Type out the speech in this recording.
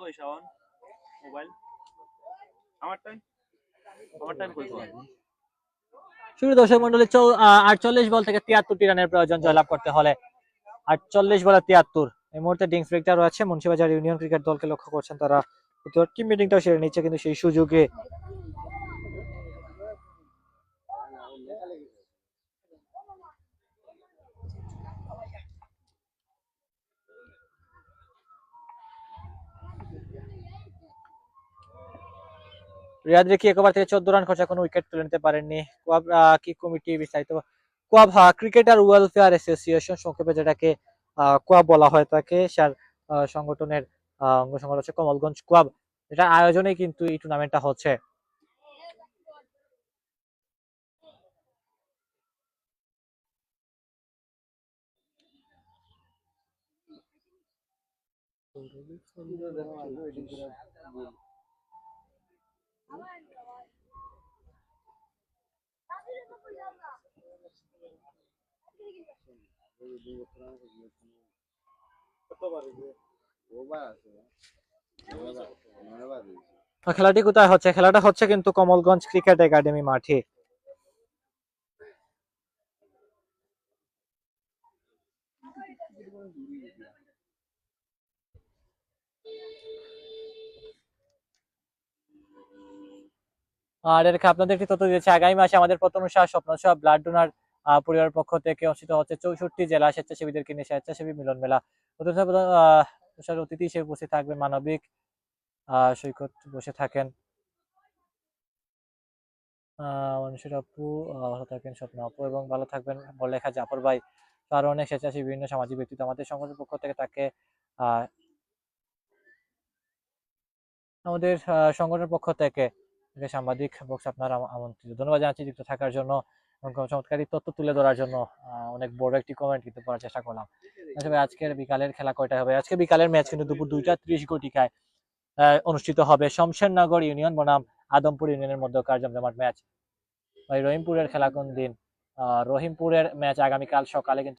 কই শাওন মোবাইল আমার টাইম কই তো শুরু দর্শক মন্ডলী 48 বল থেকে 73টি রানের প্রয়োজন জয়লাভ করতে হলে। 48 বলে 73। এই মুহূর্তে ডিংস ব্রেকটা রয়েছে মুন্সিবাজার ইউনিয়ন ক্রিকেট দলকে লক্ষ্য করছেন তারা। টিম মিটিংটাও সেরে নিচ্ছে কিন্তু সেই সুযোগে রিয়াদ রেখি একবার থেকে 14 রান খরচা কোনো উইকেট তুলে নিতে পারেননি। কোয়াব কি কমিটি বিস্তারিত কোয়াব ক্রিকেটার ওয়েলফেয়ার অ্যাসোসিয়েশন সংক্ষেপে যেটাকে কোয়াব বলা হয় তাকে সার সংগঠনের অঙ্গ সংগঠন হচ্ছে কমলগঞ্জ কোয়াব। এটা আয়োজনে কিন্তু এই টুর্নামেন্টটা হচ্ছে। খেলাটি কোথায় হচ্ছে? খেলাটা হচ্ছে কিন্তু কমলগঞ্জ ক্রিকেট একাডেমি মাঠে। আর এর আপনাদের একটি তথ্য দিয়েছে আগামী মাসে আমাদের প্রত্যনুষা স্বপ্নসহ ব্লাড ডোনার পরিবারের পক্ষ থেকে অনুষ্ঠিত হচ্ছে 64 জেলা স্বেচ্ছাসেবীদেরকে নিয়ে স্বেচ্ছাসেবী মিলন মেলা। অতিথি হিসেবে উপস্থিত থাকবেন মানবিক সৈকত বসে থাকেন মানুষের আপু, ভালো থাকেন স্বপ্ন আপু এবং ভালো থাকবেন বলেখা জাফর ভাই। আরো অনেক স্বেচ্ছাসেবী বিভিন্ন সামাজিক ব্যক্তিত্ব আমাদের সংগঠনের পক্ষ থেকে তাকে আমাদের সংগঠনের পক্ষ থেকে সাংবাদিক বক্স আপনার আমন্ত্রিত। ধন্যবাদ জানাচ্ছি যুক্ত থাকার জন্য এবং চমৎকারী তথ্য তুলে ধরার জন্য। অনেক বড় একটি কমেন্ট কিন্তু করার চেষ্টা করলাম। আসলে আজকের বিকালের খেলা কয়টা হবে? আজকে বিকালের ম্যাচ কিন্তু দুপুর 2:30 ঘটিকায় অনুষ্ঠিত হবে শমশেরনগর ইউনিয়ন বনাম আদমপুর ইউনিয়নের মধ্যকার জমজমাট ম্যাচ। রহিমপুরের খেলা কোন দিন? রহিমপুরের ম্যাচ আগামীকাল সকালে কিন্তু